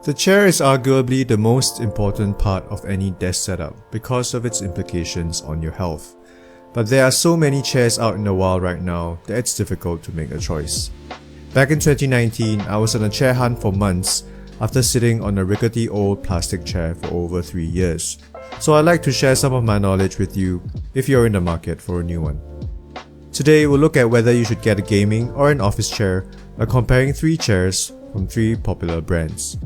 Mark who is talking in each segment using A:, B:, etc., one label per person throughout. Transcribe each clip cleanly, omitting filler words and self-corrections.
A: The chair is arguably the most important part of any desk setup because of its implications on your health. But there are so many chairs out in the wild right now that it's difficult to make a choice. Back in 2019, I was on a chair hunt for months after sitting on a rickety old plastic chair for over 3 years. So I'd like to share some of my knowledge with you if you're in the market for a new one. Today we'll look at whether you should get a gaming or an office chair by comparing 3 chairs from 3 popular brands.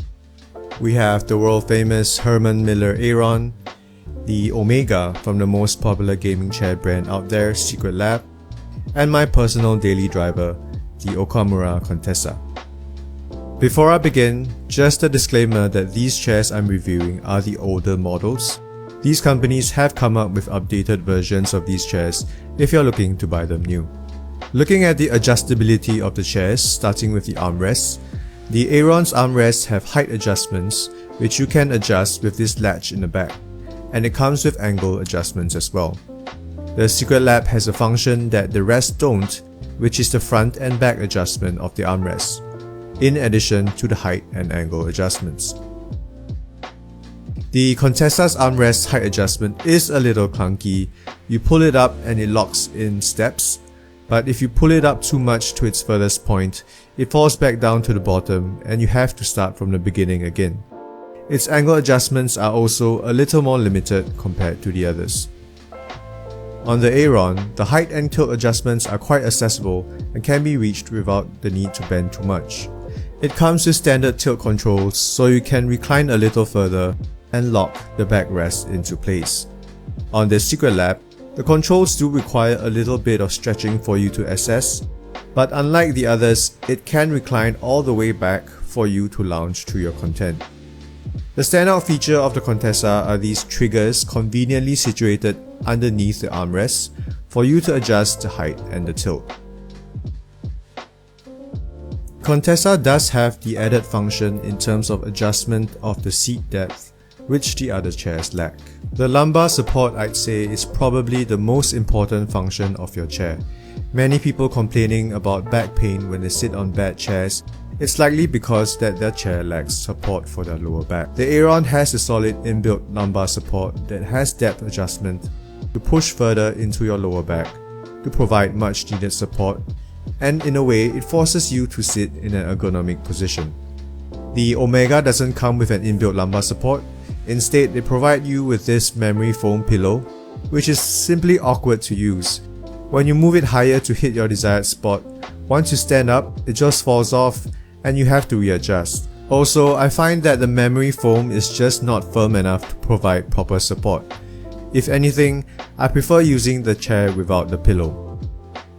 A: We have the world famous Herman Miller Aeron, the Omega from the most popular gaming chair brand out there, Secretlab, and my personal daily driver, the Okamura Contessa. Before I begin, just a disclaimer that these chairs I'm reviewing are the older models. These companies have come up with updated versions of these chairs if you're looking to buy them new. Looking at the adjustability of the chairs, starting with the armrests, the Aeron's armrests have height adjustments which you can adjust with this latch in the back, and it comes with angle adjustments as well. The Secretlab has a function that the rest don't, which is the front and back adjustment of the armrests, in addition to the height and angle adjustments. The Contessa's armrest height adjustment is a little clunky. You pull it up and it locks in steps, but if you pull it up too much to its furthest point, it falls back down to the bottom and you have to start from the beginning again. Its angle adjustments are also a little more limited compared to the others. On the Aeron, the height and tilt adjustments are quite accessible and can be reached without the need to bend too much. It comes with standard tilt controls, so you can recline a little further and lock the backrest into place. On the Secretlab, the controls do require a little bit of stretching for you to access, but unlike the others, it can recline all the way back for you to lounge through your content. The standout feature of the Contessa are these triggers conveniently situated underneath the armrests for you to adjust the height and the tilt. Contessa does have the added function in terms of adjustment of the seat depth, which the other chairs lack. The lumbar support, I'd say, is probably the most important function of your chair. Many people complaining about back pain when they sit on bad chairs. It's likely because that their chair lacks support for their lower back. The Aeron has a solid inbuilt lumbar support that has depth adjustment to push further into your lower back to provide much needed support, and in a way it forces you to sit in an ergonomic position. The Omega doesn't come with an inbuilt lumbar support. Instead, they provide you with this memory foam pillow, which is simply awkward to use. When you move it higher to hit your desired spot, once you stand up, it just falls off and you have to readjust. Also, I find that the memory foam is just not firm enough to provide proper support. If anything, I prefer using the chair without the pillow.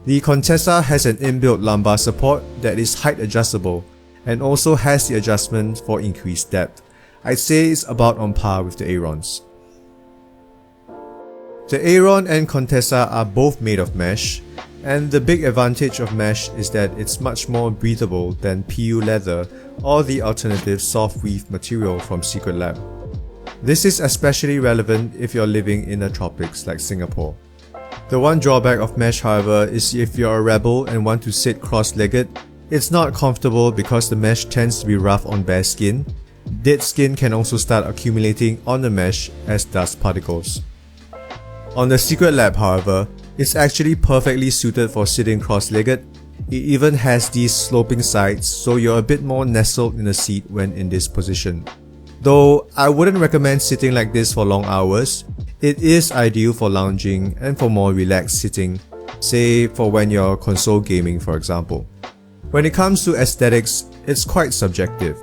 A: The Contessa has an inbuilt lumbar support that is height adjustable and also has the adjustment for increased depth. I'd say it's about on par with the Aerons. The Aeron and Contessa are both made of mesh, and the big advantage of mesh is that it's much more breathable than PU leather or the alternative soft weave material from Secretlab. This is especially relevant if you're living in the tropics like Singapore. The one drawback of mesh, however, is if you're a rebel and want to sit cross-legged, it's not comfortable because the mesh tends to be rough on bare skin. Dead skin can also start accumulating on the mesh as dust particles. On the Secretlab, however, it's actually perfectly suited for sitting cross-legged. It even has these sloping sides, so you're a bit more nestled in the seat when in this position. Though I wouldn't recommend sitting like this for long hours, it is ideal for lounging and for more relaxed sitting, say for when you're console gaming for example. When it comes to aesthetics, it's quite subjective.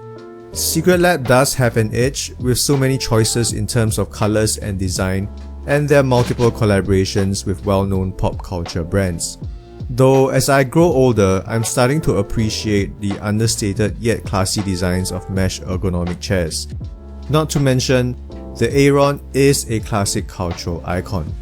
A: Secretlab does have an edge with so many choices in terms of colors and design, and there are multiple collaborations with well-known pop culture brands. Though as I grow older, I'm starting to appreciate the understated yet classy designs of mesh ergonomic chairs. Not to mention, the Aeron is a classic cultural icon.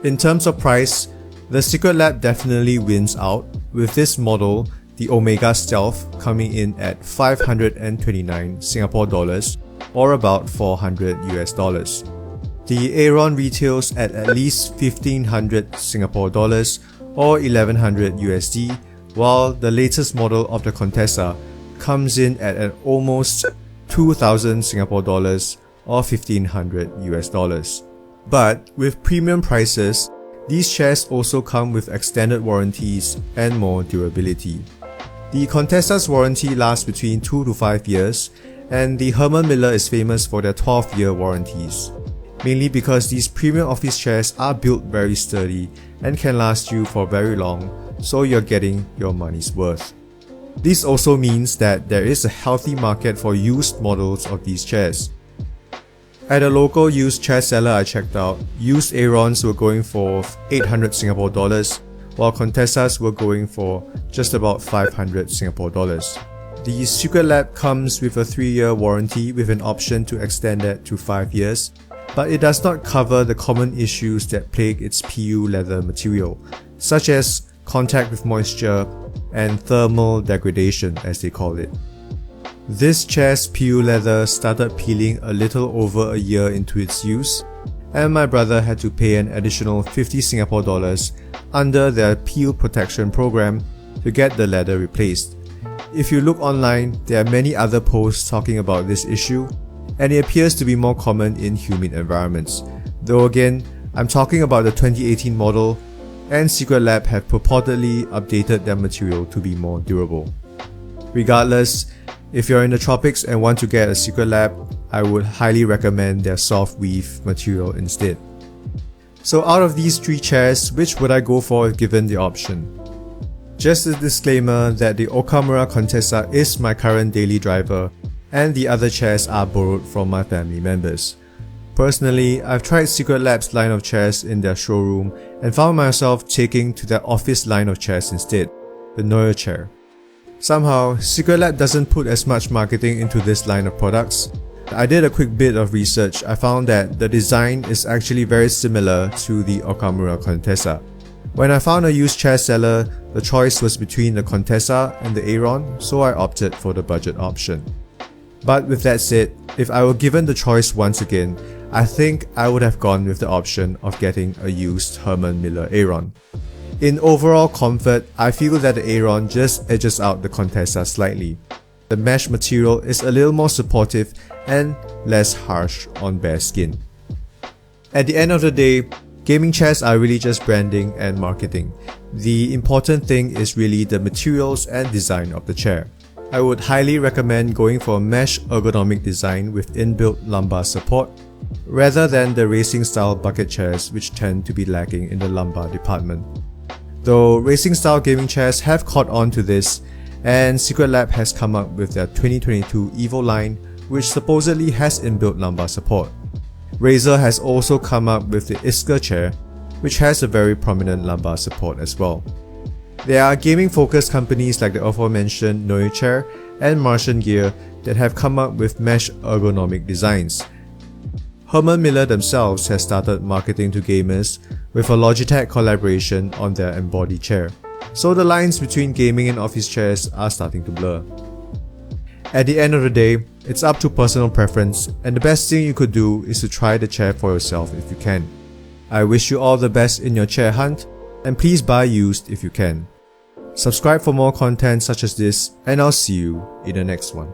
A: In terms of price, the Secretlab definitely wins out, with this model, the Omega Stealth, coming in at 529 Singapore dollars or about 400 US dollars. The Aeron retails at least 1500 Singapore dollars or 1100 USD, while the latest model of the Contessa comes in at an almost 2,000 Singapore dollars or 1,500 US dollars. But with premium prices, these chairs also come with extended warranties and more durability. The Contessa's warranty lasts between 2 to 5 years, and the Herman Miller is famous for their 12-year warranties, mainly because these premium office chairs are built very sturdy and can last you for very long, so you're getting your money's worth. This also means that there is a healthy market for used models of these chairs. At a local used chair seller I checked out, used Aerons were going for 800 Singapore dollars, while Contessas were going for just about 500 Singapore dollars. The Secretlab comes with a 3-year warranty with an option to extend that to 5 years, but it does not cover the common issues that plague its PU leather material, such as contact with moisture and thermal degradation, as they call it. This chair's PU leather started peeling a little over a year into its use, and my brother had to pay an additional 50 Singapore dollars under their peel protection program to get the leather replaced. If you look online, there are many other posts talking about this issue, and it appears to be more common in humid environments. Though again, I'm talking about the 2018 model, and Secretlab have purportedly updated their material to be more durable. Regardless, if you're in the tropics and want to get a Secretlab, I would highly recommend their soft weave material instead. So out of these 3 chairs, which would I go for if given the option? Just a disclaimer that the Okamura Contessa is my current daily driver, and the other chairs are borrowed from my family members. Personally, I've tried Secretlab's line of chairs in their showroom and found myself taking to their office line of chairs instead, the Neue chair. Somehow, Secretlab doesn't put as much marketing into this line of products. I did a quick bit of research. I found that the design is actually very similar to the Okamura Contessa. When I found a used chair seller, the choice was between the Contessa and the Aeron, so I opted for the budget option. But with that said, if I were given the choice once again, I think I would have gone with the option of getting a used Herman Miller Aeron. In overall comfort, I feel that the Aeron just edges out the Contessa slightly. The mesh material is a little more supportive and less harsh on bare skin. At the end of the day, gaming chairs are really just branding and marketing. The important thing is really the materials and design of the chair. I would highly recommend going for a mesh ergonomic design with inbuilt lumbar support, rather than the racing style bucket chairs which tend to be lacking in the lumbar department. Though racing style gaming chairs have caught on to this, and Secretlab has come up with their 2022 Evo line, which supposedly has inbuilt lumbar support. Razer has also come up with the Isker chair, which has a very prominent lumbar support as well. There are gaming focused companies like the aforementioned Neue chair and Martian Gear that have come up with mesh ergonomic designs. Herman Miller themselves has started marketing to gamers with a Logitech collaboration on their embodied chair, so the lines between gaming and office chairs are starting to blur. At the end of the day, it's up to personal preference, and the best thing you could do is to try the chair for yourself if you can. I wish you all the best in your chair hunt, and please buy used if you can. Subscribe for more content such as this, and I'll see you in the next one.